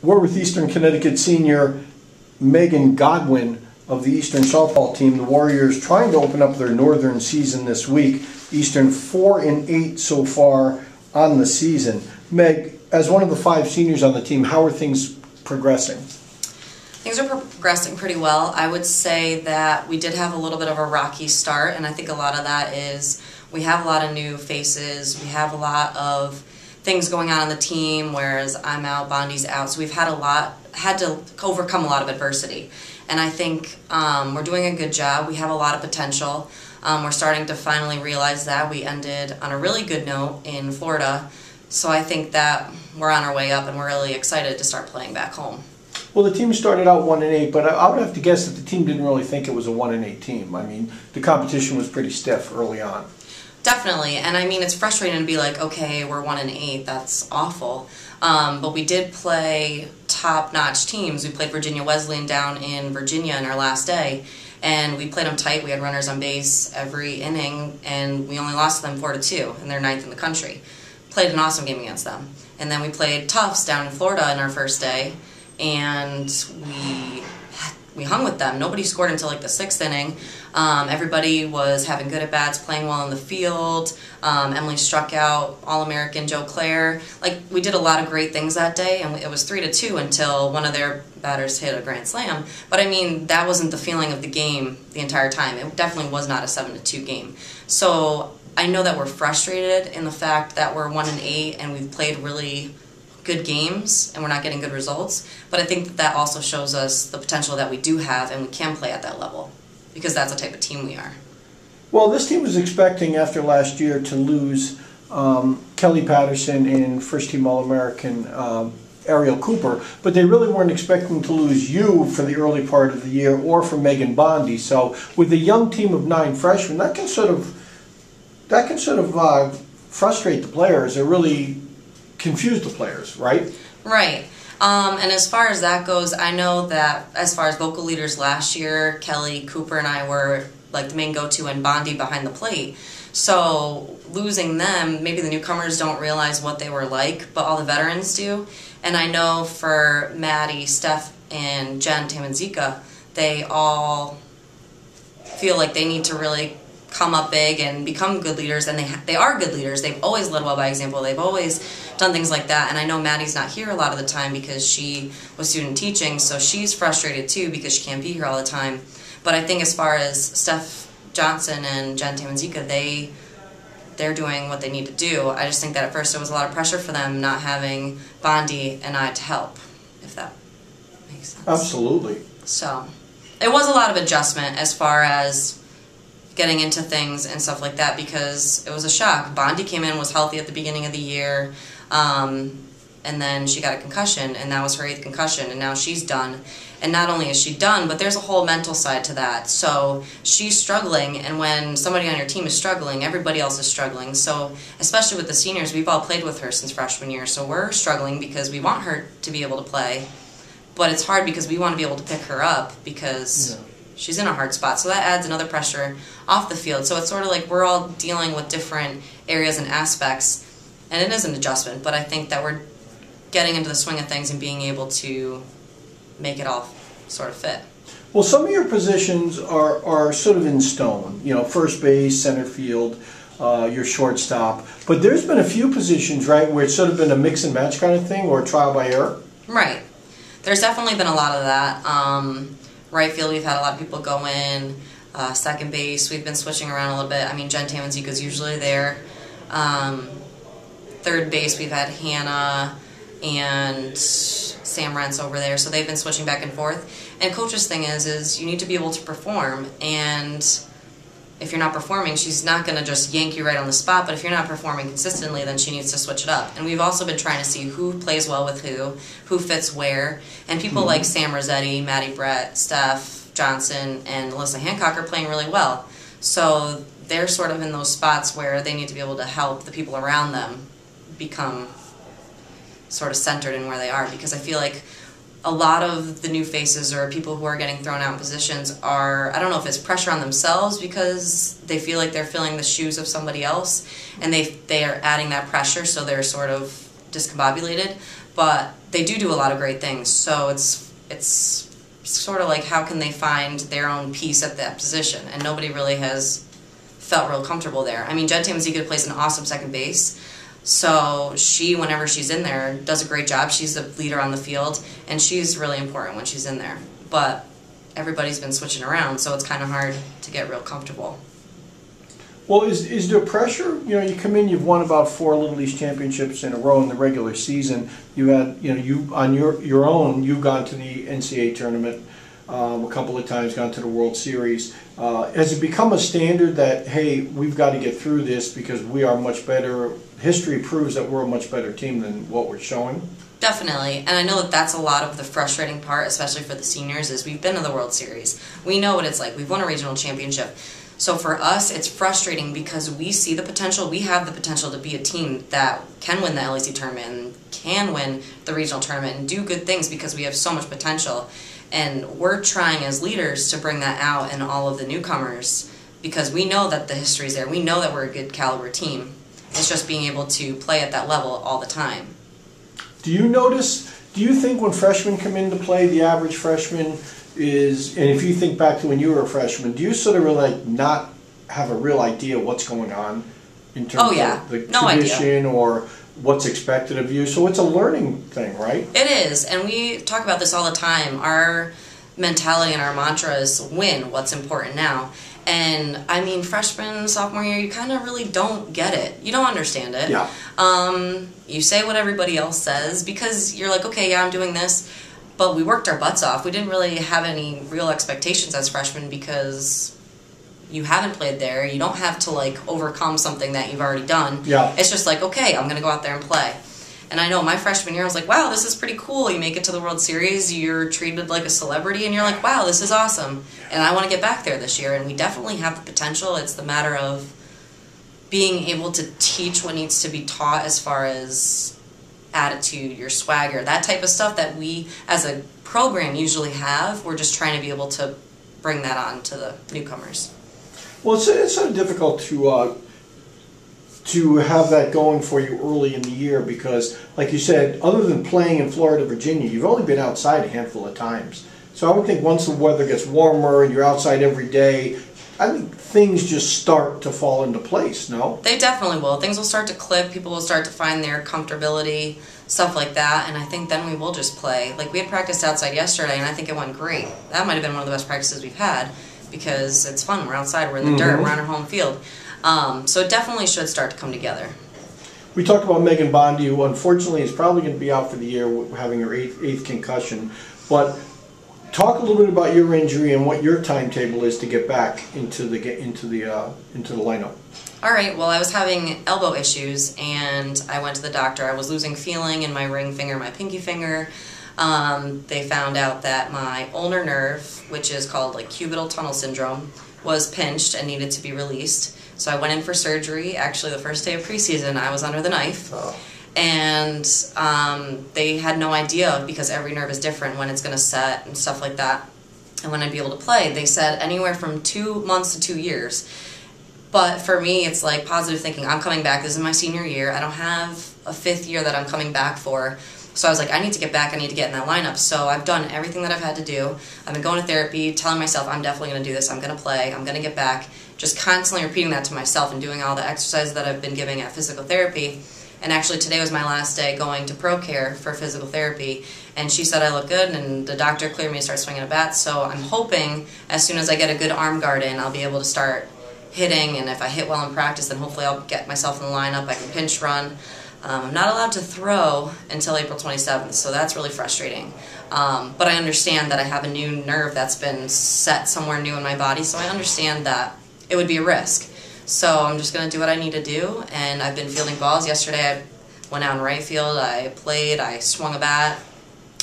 We're with Eastern Connecticut senior Megan Godwin of the Eastern softball team. The Warriors trying to open up their northern season this week. Eastern 4-8 so far on the season. Meg, as one of the 5 seniors on the team, how are things progressing? Things are progressing pretty well. I would say that we did have a little bit of a rocky start, and I think a lot of that is we have a lot of new faces. We have a lot of things going on the team, whereas I'm out, Bondi's out, so we've had to overcome a lot of adversity. And I think we're doing a good job. We have a lot of potential. We're starting to finally realize that. We ended on a really good note in Florida, so I think that we're on our way up and we're really excited to start playing back home. Well, the team started out 1-8, but I would have to guess that the team didn't really think it was a 1-8 team. I mean, the competition was pretty stiff early on. Definitely, and I mean, it's frustrating to be like, okay, we're 1-8, that's awful. But we did play top-notch teams. We played Virginia Wesleyan down in Virginia in our last day, and we played them tight. We had runners on base every inning, and we only lost to them 4-2, and they're 9th in the country. Played an awesome game against them. And then we played Tufts down in Florida in our first day, and we hung with them. Nobody scored until like the 6th inning. Everybody was having good at-bats, playing well in the field. Emily struck out All-American Joe Clare. Like, we did a lot of great things that day, and it was 3-2 until one of their batters hit a grand slam. But I mean, that wasn't the feeling of the game the entire time. It definitely was not a 7-2 game. So I know that we're frustrated in the fact that we're 1-8 and we've played really good games and we're not getting good results, but I think that also shows us the potential that we do have and we can play at that level because that's the type of team we are. Well, this team was expecting after last year to lose Kelly Patterson and first-team All-American Ariel Cooper, but they really weren't expecting to lose you for the early part of the year or for Megan Bondi. So with a young team of 9 freshmen, that can sort of frustrate the players. It really confuse the players, right? Right. And as far as that goes, I know that as far as vocal leaders last year, Kelly, Cooper, and I were like the main go-to and Bondi behind the plate. So losing them, maybe the newcomers don't realize what they were like, but all the veterans do. And I know for Maddie, Steph, and Jen Tamanzika, they all feel like they need to really come up big and become good leaders, and they are good leaders. They've always led well by example. They've always done things like that, and I know Maddie's not here a lot of the time because she was student teaching, so she's frustrated too because she can't be here all the time. But I think as far as Steph Johnson and Jen Tamanzika, they're doing what they need to do. I just think that at first there was a lot of pressure for them not having Bondi and I to help, if that makes sense. Absolutely. So it was a lot of adjustment as far as getting into things and stuff like that because it was a shock. Bondi came in, was healthy at the beginning of the year, and then she got a concussion, and that was her 8th concussion, and now she's done. And not only is she done, but there's a whole mental side to that. So she's struggling, and when somebody on your team is struggling, everybody else is struggling. So especially with the seniors, we've all played with her since freshman year, so we're struggling because we want her to be able to play, but it's hard because we want to be able to pick her up because she's in a hard spot, so that adds another pressure off the field. So it's sort of like we're all dealing with different areas and aspects, and it is an adjustment, but I think that we're getting into the swing of things and being able to make it all sort of fit. Well, some of your positions are sort of in stone, you know, first base, center field, your shortstop, but there's been a few positions, right, where it's sort of been a mix and match kind of thing or trial by error? Right. There's definitely been a lot of that. Right field, we've had a lot of people go in. Second base, we've been switching around a little bit. I mean, Jen Tamanzika is usually there. Third base, we've had Hannah and Sam Rentz over there, so they've been switching back and forth. And coach's thing is you need to be able to perform, and if you're not performing, she's not going to just yank you right on the spot, but if you're not performing consistently, then she needs to switch it up. And we've also been trying to see who plays well with who fits where, and people like Sam Rossetti, Maddie Brett, Steph Johnson, and Alyssa Hancock are playing really well. So they're sort of in those spots where they need to be able to help the people around them become sort of centered in where they are, because I feel like a lot of the new faces or people who are getting thrown out in positions are, I don't know if it's pressure on themselves because they feel like they're filling the shoes of somebody else and they are adding that pressure, so they're sort of discombobulated. but they do a lot of great things. So it's sort of like, how can they find their own piece at that position? And nobody really has felt real comfortable there. I mean, Jen Tamazika plays an awesome second base. So she, whenever she's in there, does a great job. She's the leader on the field, and she's really important when she's in there. But everybody's been switching around, so it's kind of hard to get real comfortable. Well, is there pressure? You know, you come in, you've won about 4 Little East championships in a row in the regular season. You had, you know, you on your own, you've gone to the NCAA tournament a couple of times, gone to the World Series. Has it become a standard that, hey, we've got to get through this because we are much better? History proves that we're a much better team than what we're showing. Definitely, and I know that that's a lot of the frustrating part, especially for the seniors, is we've been to the World Series. We know what it's like. We've won a regional championship. So for us, it's frustrating because we see the potential. We have the potential to be a team that can win the LEC tournament and can win the regional tournament and do good things because we have so much potential. And we're trying as leaders to bring that out in all of the newcomers because we know that the history's there. We know that we're a good caliber team. It's just being able to play at that level all the time. Do you think when freshmen come into play, the average freshman is, and if you think back to when you were a freshman, do you sort of really like not have a real idea what's going on in terms of the tradition or what's expected of you? So it's a learning thing, right? It is, and we talk about this all the time. Our mentality and our mantra is win, what's important now. And I mean, freshman, sophomore year, you kind of really don't get it. You don't understand it. Yeah. You say what everybody else says because you're like, okay, yeah, I'm doing this. But we worked our butts off. We didn't really have any real expectations as freshmen because you haven't played there. You don't have to like overcome something that you've already done. Yeah. It's just like, okay, I'm going to go out there and play. And I know my freshman year, I was like, wow, this is pretty cool. You make it to the World Series, you're treated like a celebrity, and you're like, wow, this is awesome. And I want to get back there this year, and we definitely have the potential. It's the matter of being able to teach what needs to be taught as far as attitude, your swagger, that type of stuff that we as a program usually have. We're just trying to be able to bring that on to the newcomers. Well, it's sort of difficult to have that going for you early in the year because, like you said, other than playing in Florida, Virginia, you've only been outside a handful of times. So I would think once the weather gets warmer and you're outside every day, I think things just start to fall into place, no? They definitely will. Things will start to click. People will start to find their comfortability, stuff like that, and I think then we will just play. Like, we had practiced outside yesterday, and I think it went great. That might have been one of the best practices we've had because it's fun. We're outside. We're in the dirt. We're on our home field. So it definitely should start to come together. We talked about Megan Bondi, who unfortunately is probably going to be out for the year having her eighth concussion. But talk a little bit about your injury and what your timetable is to get back into the lineup. All right. Well, I was having elbow issues, and I went to the doctor. I was losing feeling in my ring finger, my pinky finger. They found out that my ulnar nerve, which is called like cubital tunnel syndrome, was pinched and needed to be released. So I went in for surgery. Actually, the first day of preseason, I was under the knife. Oh. And they had no idea because every nerve is different when it's going to set and stuff like that. And when I'd be able to play, they said anywhere from 2 months to 2 years. But for me, it's like positive thinking. I'm coming back. This is my senior year. I don't have a 5th year that I'm coming back for. So I was like, I need to get back. I need to get in that lineup. So I've done everything that I've had to do. I've been going to therapy, telling myself I'm definitely going to do this. I'm going to play. I'm going to get back. Just constantly repeating that to myself and doing all the exercises that I've been giving at physical therapy. And actually today was my last day going to ProCare for physical therapy. And she said I look good, and the doctor cleared me to start swinging a bat. So I'm hoping as soon as I get a good arm guard in, I'll be able to start hitting. And if I hit well in practice, then hopefully I'll get myself in the lineup. I can pinch run. I'm not allowed to throw until April 27th, so that's really frustrating. But I understand that I have a new nerve that's been set somewhere new in my body, so I understand that it would be a risk. So I'm just going to do what I need to do, and I've been fielding balls. Yesterday I went out in right field, I played, I swung a bat,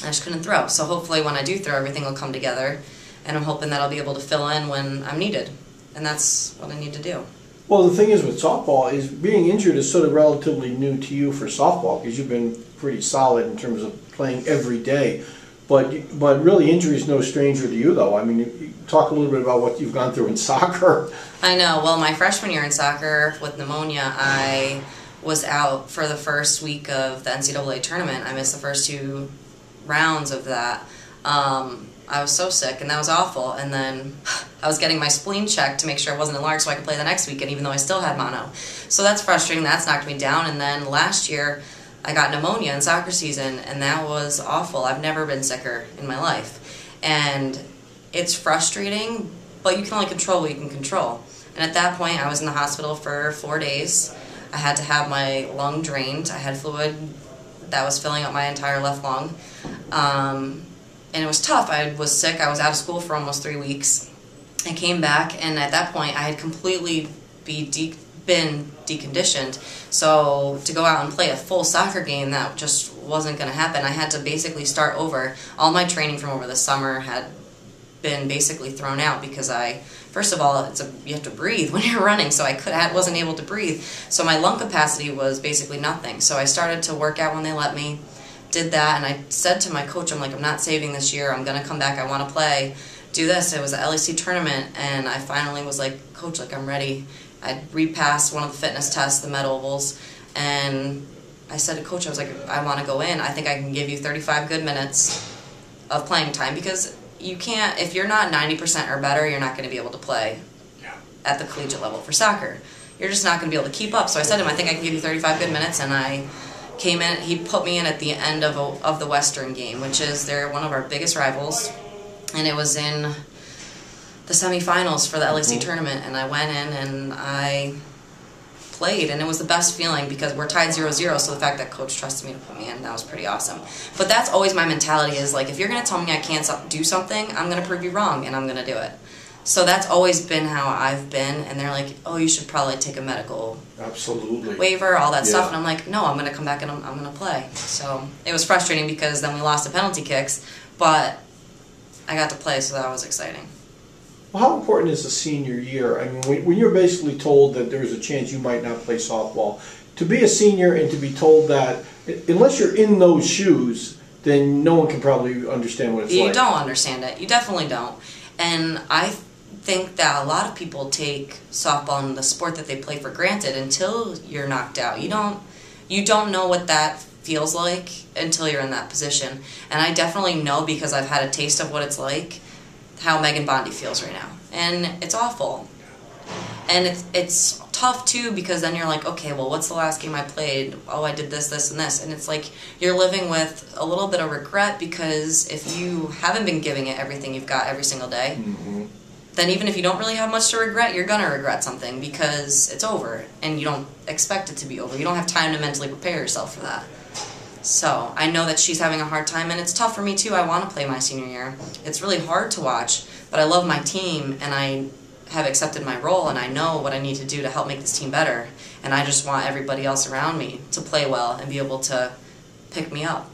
I just couldn't throw. So hopefully when I do throw, everything will come together, and I'm hoping that I'll be able to fill in when I'm needed, and that's what I need to do. Well, the thing is with softball is being injured is sort of relatively new to you for softball because you've been pretty solid in terms of playing every day. But really injury is no stranger to you, though. I mean, you talk a little bit about what you've gone through in soccer. I know. Well, my freshman year in soccer with pneumonia, I was out for the first week of the NCAA tournament. I missed the first 2 rounds of that. I was so sick, and that was awful. And then I was getting my spleen checked to make sure it wasn't enlarged so I could play the next weekend, even though I still had mono. So that's frustrating. That's knocked me down. And then last year, I got pneumonia in soccer season, and that was awful. I've never been sicker in my life. And it's frustrating, but you can only control what you can control. And at that point, I was in the hospital for 4 days. I had to have my lung drained. I had fluid that was filling up my entire left lung. And it was tough. I was sick. I was out of school for almost 3 weeks. I came back, and at that point, I had completely been deconditioned. So to go out and play a full soccer game, that just wasn't going to happen. I had to basically start over. All my training from over the summer had been basically thrown out because first of all, you have to breathe when you're running, so I wasn't able to breathe. So my lung capacity was basically nothing. So I started to work out when they let me. Did that, and I said to my coach, I'm like, I'm not saving this year. I'm going to come back. I want to play. Do this. It was an LEC tournament, and I finally was like, Coach, like, I'm ready. I repassed one of the fitness tests, the med ovals, and I said to Coach, I was like, I want to go in. I think I can give you 35 good minutes of playing time, because you can't, if you're not 90% or better, you're not going to be able to play at the collegiate level for soccer. You're just not going to be able to keep up. So I said to him, I think I can give you 35 good minutes, and I came in. He put me in at the end of the Western game, which is they're one of our biggest rivals, and it was in the semifinals for the LEC tournament, and I went in and I played, and it was the best feeling because we're tied 0-0, so the fact that Coach trusted me to put me in, that was pretty awesome. But that's always my mentality, is like, if you're going to tell me I can't do something, I'm going to prove you wrong, and I'm going to do it. So that's always been how I've been, and they're like, oh, you should probably take a medical waiver, all that stuff, and I'm like, no, I'm going to come back and I'm going to play. So it was frustrating because then we lost the penalty kicks, but I got to play, so that was exciting. Well, how important is the senior year? I mean, when you're basically told that there's a chance you might not play softball, to be a senior and to be told that, unless you're in those shoes, then no one can probably understand what it's like. You don't understand it. You definitely don't. And I think that a lot of people take softball and the sport that they play for granted until you're knocked out. You don't know what that feels like until you're in that position. And I definitely know, because I've had a taste of what it's like, how Megan Bondi feels right now. And it's awful. And it's tough too, because then you're like, okay, well, what's the last game I played? Oh, I did this, this, and this. And it's like you're living with a little bit of regret, because if you haven't been giving it everything you've got every single day, then even if you don't really have much to regret, you're going to regret something, because it's over and you don't expect it to be over. You don't have time to mentally prepare yourself for that. So I know that she's having a hard time, and it's tough for me too. I want to play my senior year. It's really hard to watch, but I love my team, and I have accepted my role, and I know what I need to do to help make this team better, and I just want everybody else around me to play well and be able to pick me up.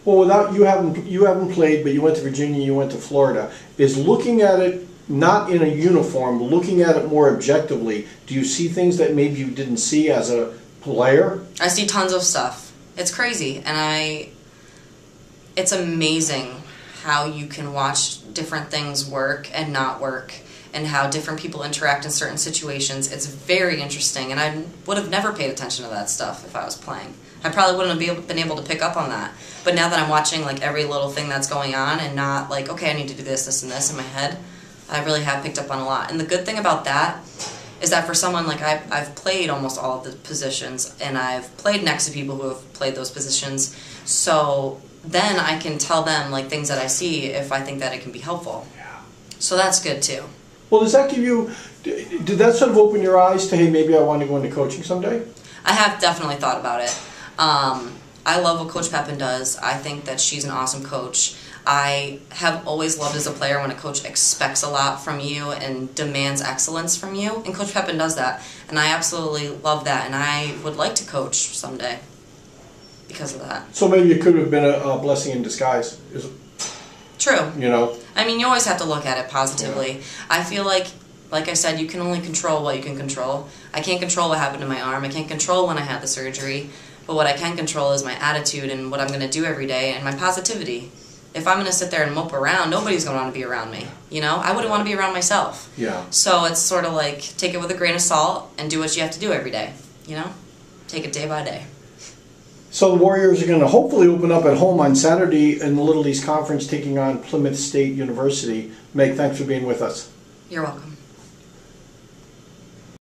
Well, without you haven't played, but you went to Virginia, you went to Florida. Is looking at it not in a uniform, looking at it more objectively, do you see things that maybe you didn't see as a player? I see tons of stuff. It's crazy, and it's amazing how you can watch different things work and not work, and how different people interact in certain situations. It's very interesting, and I would have never paid attention to that stuff if I was playing. I probably wouldn't have been able to pick up on that. But now that I'm watching like every little thing that's going on, and not like, okay, I need to do this, this, and this in my head, I really have picked up on a lot. And the good thing about that is that for someone like I've played almost all of the positions, and I've played next to people who have played those positions, so then I can tell them like things that I see if I think that it can be helpful. Yeah. So that's good too. Well, does that give you, did that sort of open your eyes to, hey, maybe I want to go into coaching someday? I have definitely thought about it. I love what Coach Pepin does. I think that she's an awesome coach. I have always loved as a player when a coach expects a lot from you and demands excellence from you, and Coach Pepin does that, and I absolutely love that, and I would like to coach someday because of that. So maybe it could have been a blessing in disguise. True. You know? I mean, you always have to look at it positively. Yeah. I feel like I said, you can only control what you can control. I can't control what happened to my arm. I can't control when I had the surgery, but what I can control is my attitude and what I'm going to do every day, and my positivity. If I'm going to sit there and mope around, nobody's going to want to be around me. You know, I wouldn't want to be around myself. Yeah. So it's sort of like, take it with a grain of salt and do what you have to do every day, you know? take it day by day. So the Warriors are going to hopefully open up at home on Saturday in the Little East Conference, taking on Plymouth State University. Meg, thanks for being with us. You're welcome.